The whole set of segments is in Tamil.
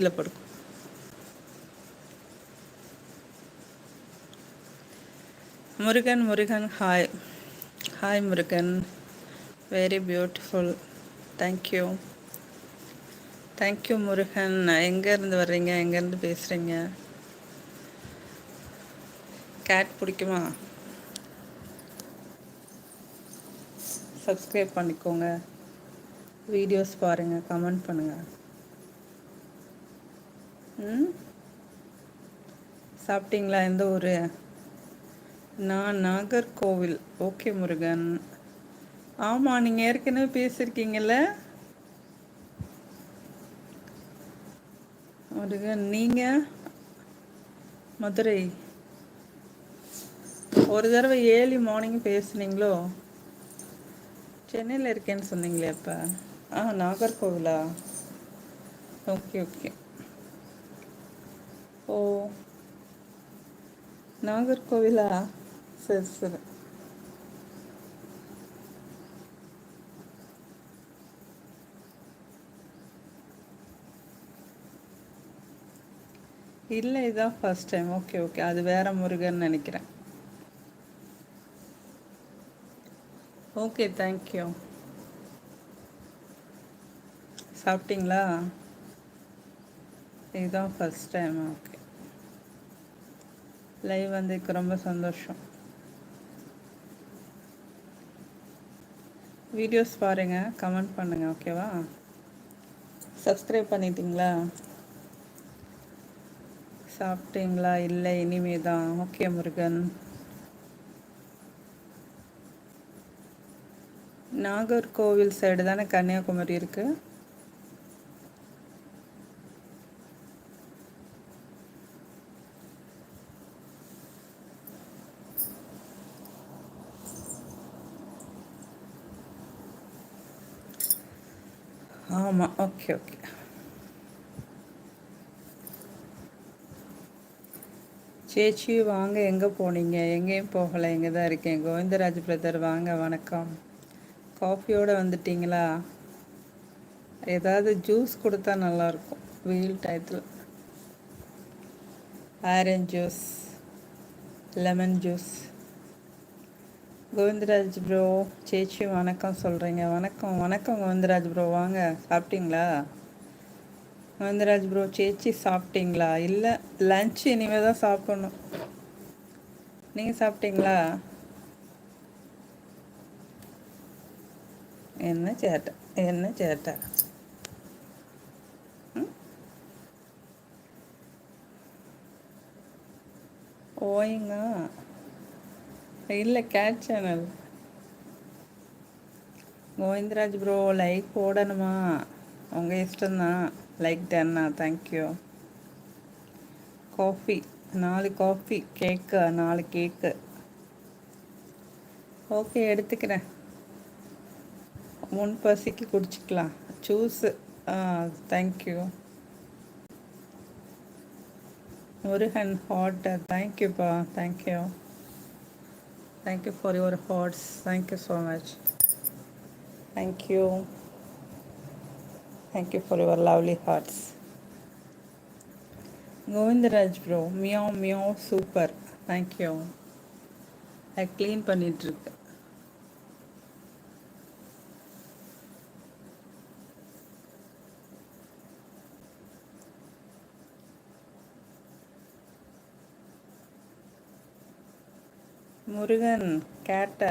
இல்லை படுக்கும். Murugan Murugan hi hi Murugan, very beautiful. Thank you thank you Murugan. எங்கேருந்து வர்றீங்க, எங்கேருந்து பேசுகிறீங்க? கேட் பிடிக்குமா? சப்ஸ்கிரைப் பண்ணிக்கோங்க, வீடியோஸ் பாருங்கள், கமெண்ட் பண்ணுங்கள். சாப்பிட்டீங்களா? எந்த ஊர்? நான் நாகர்கோவில். ஓகே முருகன். ஆமாம், நீங்கள் ஏற்கனவே பேசியிருக்கீங்கல்ல முருகன். நீங்கள் மதுரை. ஒரு தடவை ஏர்லி மார்னிங் பேசுனீங்களோ? சென்னையில் இருக்கேன்னு சொன்னீங்களே அப்போ. நாகர்கோவிலா? Okay okay. ஓ, நாகர்கோவிலா? சரி சரி. இல்லை, இதுதான் ஃபர்ஸ்ட் டைம். ஓகே ஓகே, அது வேற முருகன் நினைக்கிறேன். Okay, thank you. சாப்பிட்டீங்களா? இதுதான் ஃபர்ஸ்ட் டைம். ஓகே, லைவ் வந்ததுக்கு ரொம்ப சந்தோஷம். வீடியோஸ் பாருங்கள், கமெண்ட் பண்ணுங்கள், ஓகேவா? சப்ஸ்கிரைப் பண்ணிட்டீங்களா? சாப்பிட்டீங்களா? இல்லை, இனிமே தான். ஓகே முருகன். நாகர்கோவில் சைடு தானே கன்னியாகுமரி இருக்கு? ஆமாம், ஓகே ஓகே. சேச்சி வாங்க, எங்கே போனீங்க? எங்கேயும் போகலை, எங்கே தான் இருக்கேன். கோவிந்தராஜ் பிரதர் வாங்க, வணக்கம். காஃபியோடு வந்துட்டிங்களா? ஏதாவது ஜூஸ் கொடுத்தா நல்லாயிருக்கும் வெயில் டயத்தில். Orange juice, lemon juice. Govindaraj bro, சேச்சி வணக்கம் சொல்கிறீங்க. வணக்கம் வணக்கம் கோவிந்தராஜ் ப்ரோ, வாங்க. சாப்பிட்டீங்களா கோவிந்தராஜ் ப்ரோ? சேச்சி சாப்பிட்டீங்களா? இல்லை, லன்ச் இனிமேல் தான் சாப்பிடணும். நீங்கள் சாப்பிட்டீங்களா? என்ன சேட்டை, என்ன சேட்டை. ஓய்ங்க. இல்லை, cat channel. Govindaraj bro, like போடணுமா? உங்கள் இஷ்டம்தான். லைக் டன்னா, thank you. Coffee 4 coffee, cake 4 cake. Okay, எடுத்துக்கிறேன். முன்பசிக்கு குடிச்சிக்கலாம். ஜூஸு. தேங்க்யூ முருகன். ஹாட், தேங்க்யூப்பா, thank you. Thank you for your hearts. Thank you so much. Thank you. Thank you for your lovely hearts. Govindaraj bro, மியோ மியோ சூப்பர். தேங்க்யூ. அதை க்ளீன் பண்ணிகிட்ருக்கு. முருகன் கேட்ட.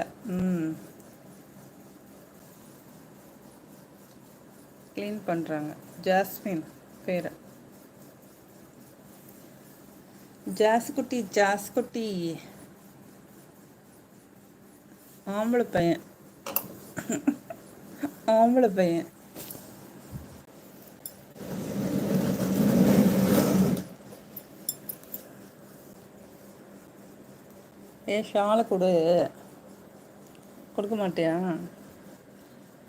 க்ளீன் பண்ணுறாங்க. ஜாஸ்மின் பேர். ஜாஸ்குட்டி, ஜாஸ்குட்டி. ஆம்பளை பையன், ஆம்பளை பையன். ஷாலை கொடு. கொடுக்க மாட்டியா?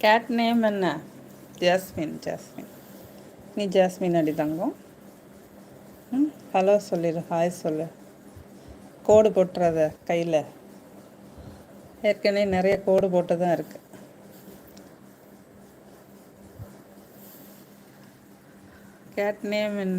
கேட் நேம் என்ன? ஜாஸ்மின். ஜாஸ்மின், நீ ஜாஸ்மின் அடி தங்கம். ஹலோ சொல்லிடு, ஹாய் சொல்லு. கோடு போட்டுறாத கையில், ஏற்கனவே நிறைய கோடு போட்டு தான் இருக்குது. கேட் நேம் என்ன?